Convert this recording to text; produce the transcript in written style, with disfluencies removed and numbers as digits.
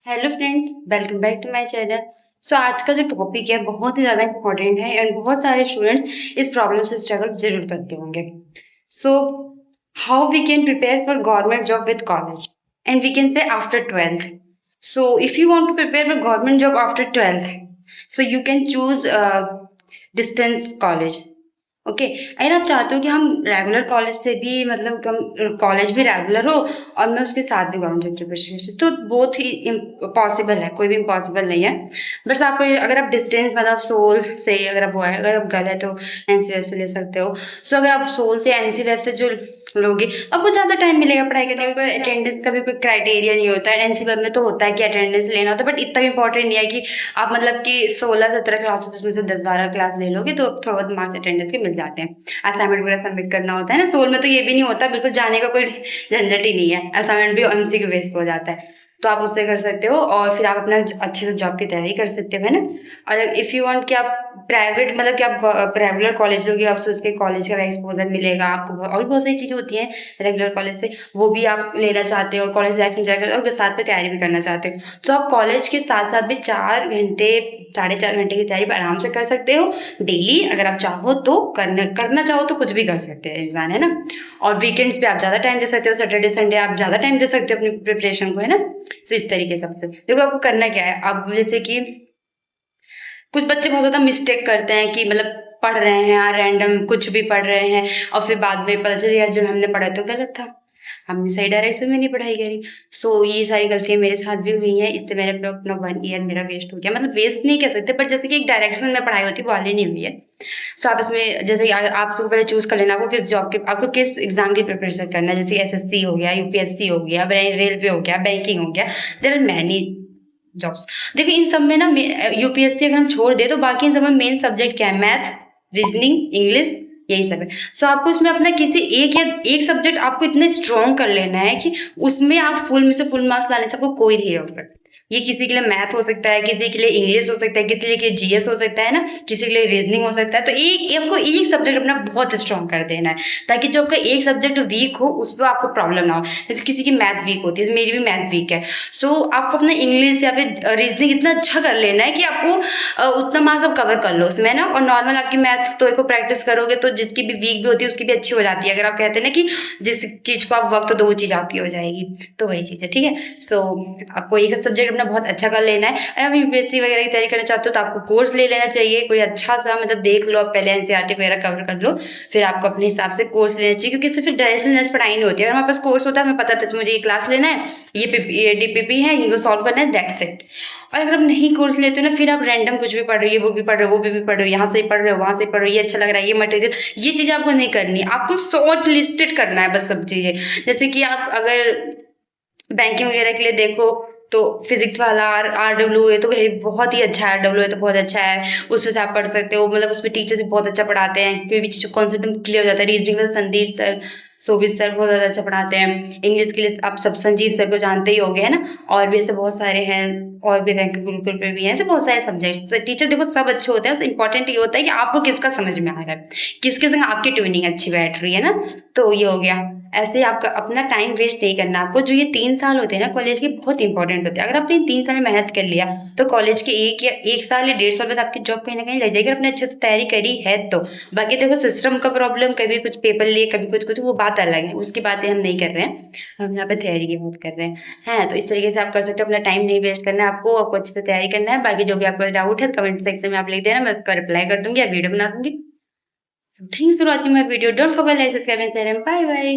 Hello friends, welcome back to my channel. So आज का जो टॉपिक है बहुत ही ज़्यादा इम्पोर्टेंट है एंड बहुत सारे स्टूडेंट्स इस प्रॉब्लम से स्ट्रगल जरूर करते होंगे। So how we can prepare for government job with college and we can say after 12th। So if you want to prepare for government job after 12th, so you can choose distance college. Okay, अगर आप चाहते हो कि हम regular college से भी मतलब हम कॉलेज भी रेगुलर हो और मैं उसके साथ भी गवर्नमेंट जॉब प्रिपरेशन कर तो बहुत ही पॉसिबल है, कोई भी इम्पॉसिबल नहीं है। बस आपको अगर आप डिस्टेंस मतलब सोल से अगर आप वो है, अगर आप गलत हो एनसीएफ से ले सकते हो। सो अगर आप सोल से एनसीएफ से जो लोगे आपको ज़्यादा टाइम मिलेगा पढ़ाई करने का। अटेंडेंस का भी कोई क्राइटेरिया नहीं होता है। एनसीएफ में तो होता है कि अटेंडेंस लेना होता है, बट इतना भी इंपॉर्टेंट नहीं है कि आप मतलब कि 16-17 क्लास उसमें से 10-12 क्लास ले लोगे तो थोड़ा बहुत मार्क्स अटेंडेंस के मिल जाते हैं। असाइनमेंट वगैरह सबमिट करना होता है ना, सोल में तो ये भी नहीं होता, बिल्कुल जाने का कोई झंझट ही नहीं है। असाइनमेंट भी एमसीक्यू बेस पे हो जाता है, तो आप उससे कर सकते हो और फिर आप अपना अच्छे से जॉब की तैयारी कर सकते हो, है ना। और इफ़ यू वांट कि आप प्राइवेट मतलब कि आप रेगुलर कॉलेज लोगे, आपसे उसके कॉलेज का एक्सपोजर मिलेगा आपको और भी बहुत सारी चीज़ें होती हैं रेगुलर कॉलेज से, वो भी आप लेना चाहते हो, कॉलेज लाइफ एंजॉय करते हो और साथ में तैयारी भी करना चाहते हो, तो आप कॉलेज के साथ साथ भी 4 घंटे 4.5 घंटे की तैयारी आराम से कर सकते हो डेली। अगर आप चाहो तो करना चाहो तो कुछ भी कर सकते हैं इंसान, है ना। और वीकेंड्स पे आप ज़्यादा टाइम दे सकते हो, सैटरडे संडे आप ज़्यादा टाइम दे सकते हो अपनी प्रिपरेशन को, है ना। तो इस तरीके से सबसे देखो आपको करना क्या है। अब जैसे कि कुछ बच्चे बहुत ज़्यादा मिस्टेक करते हैं कि मतलब पढ़ रहे हैं यार रैंडम कुछ भी पढ़ रहे हैं और फिर बाद में पता चल यार जो हमने पढ़ा तो गलत था, हमने सही डायरेक्शन में नहीं पढ़ाई करी। सो ये सारी गलतियां मेरे साथ भी हुई हैं, इससे मैंने अपना 1 ईयर मेरा वेस्ट हो गया। मतलब वेस्ट नहीं कह सकते, बट जैसे कि एक डायरेक्शन में पढ़ाई होती है वो वाली नहीं हुई है। सो आप इसमें जैसे अगर आपको पहले चूज कर लेना आपको किस जॉब के आपको किस एग्जाम की प्रिपरेशन करना है, जैसे एसएससी हो गया, यूपीएससी हो गया, रेलवे हो गया, बैंकिंग हो गया, देयर आर मैनी जॉब्स। देखिए इन सब में ना यूपीएससी अगर हम छोड़ दे तो बाकी इन सब में मेन सब्जेक्ट क्या है, मैथ, रीजनिंग, इंग्लिश, यही सब है। सो आपको इसमें अपना किसी एक या एक सब्जेक्ट आपको इतने स्ट्रॉन्ग कर लेना है कि उसमें आप फुल में से फुल मार्क्स लाने से आपको कोई नहीं रोक सकता। ये किसी के लिए मैथ हो सकता है, किसी के लिए इंग्लिश हो सकता है, किसी के लिए जीएस हो सकता है ना, किसी के लिए रीजनिंग हो सकता है। तो एक आपको एक सब्जेक्ट अपना बहुत स्ट्रॉन्ग कर देना है ताकि जो आपका एक सब्जेक्ट वीक हो उस पर आपको प्रॉब्लम ना हो। जैसे किसी की मैथ वीक होती है, मेरी भी मैथ वीक है। सो आपको अपना इंग्लिश या फिर रीजनिंग इतना अच्छा कर लेना है कि आपको उतना मार्क्स आप कवर कर लो उसमें ना। और नॉर्मल आपकी मैथ तो एक प्रैक्टिस करोगे तो जिसकी भी वीक भी होती है उसकी भी अच्छी हो जाती है। अगर आप कहते हैं ना कि जिस चीज को आप वक्त दो वो चीज आपकी हो जाएगी, तो वही चीज है, ठीक है। सो आपको एक सब्जेक्ट अपना बहुत अच्छा कर लेना है। अगर आप यूपीएससी वगैरह की तैयारी करना चाहते हो तो आपको कोर्स ले लेना चाहिए कोई अच्छा सा, मतलब देख लो आप पहले एनसीईआरटी वगैरह कवर कर लो, फिर आपको अपने हिसाब से कोर्स लेना चाहिए, क्योंकि इससे फिर डायरेक्शन लेस पढ़ाई नहीं होती है। अगर हमारे पास कोर्स होता है हमें पता था मुझे ये क्लास लेना है, ये डीपीपी है, इनको सॉल्व करना है, दैट्स इट। और अगर आप नहीं कोर्स लेते हो ना, फिर आप रैंडम कुछ भी पढ़ रहे हो, ये बुक भी पढ़ रहे हो, वो भी पढ़ रहे हो, यहाँ से पढ़ रहे हो, वहाँ से पढ़ रहे हो, ये अच्छा लग रहा है, ये मटेरियल, ये चीज़ आपको नहीं करनी है। आपको शॉर्ट लिस्टेड करना है बस सब चीज़ें। जैसे कि आप अगर बैंकिंग वगैरह के लिए देखो तो फिजिक्स वाला आर डब्ल्यू है तो बहुत ही अच्छा है, आर डब्ल्यू है तो बहुत अच्छा है, उसमें से आप पढ़ सकते हो। मतलब उसमें टीचर्स भी बहुत अच्छा पढ़ाते हैं, कोई भी चीज़ कॉन्सेप्ट एकदम क्लियर हो जाता है। रीजनिंग में संदीप सर, शोभित सर बहुत ज़्यादा अच्छा पढ़ाते हैं। इंग्लिश के लिए आप सब संजीव सर को जानते ही होंगे, है ना। और भी ऐसे बहुत सारे हैं, और भी रैंक ग्रुप पे भी हैं, ऐसे बहुत सारे सब्जेक्ट्स टीचर देखो सब अच्छे होते हैं। इंपॉर्टेंट ये होता है कि आपको किसका समझ में आ रहा है, किसके संग आपकी ट्यूनिंग अच्छी बैठ रही है ना। तो ये हो गया। ऐसे आपका अपना टाइम वेस्ट नहीं करना आपको। जो ये 3 साल होते हैं ना कॉलेज के, बहुत इंपॉर्टेंट होते हैं। अगर आपने इन 3 साल में मेहनत कर लिया तो कॉलेज के 1 साल या 1.5 साल बाद आपकी जॉब कहीं ना कहीं लग जाएगी, अगर आपने अच्छे से तैयारी करी है तो। बाकी देखो सिस्टम का प्रॉब्लम, कभी कुछ पेपर लिए कभी कुछ कुछ, वो बात अलग है, उसकी बातें हम नहीं कर रहे हैं, हम यहाँ पे तैयारी की बात कर रहे हैं। तो इस तरीके से आप कर सकते हो, अपना टाइम नहीं वेस्ट करना है आपको अच्छे से तैयारी करना है। बाकी जो भी आपका डाउट है कमेंट सेक्शन में आप लिख देना, मैं उसका रिप्लाई कर दूंगी या वीडियो बना दूंगी। Thanks for watching my video, don't forget like subscribe and share, bye bye.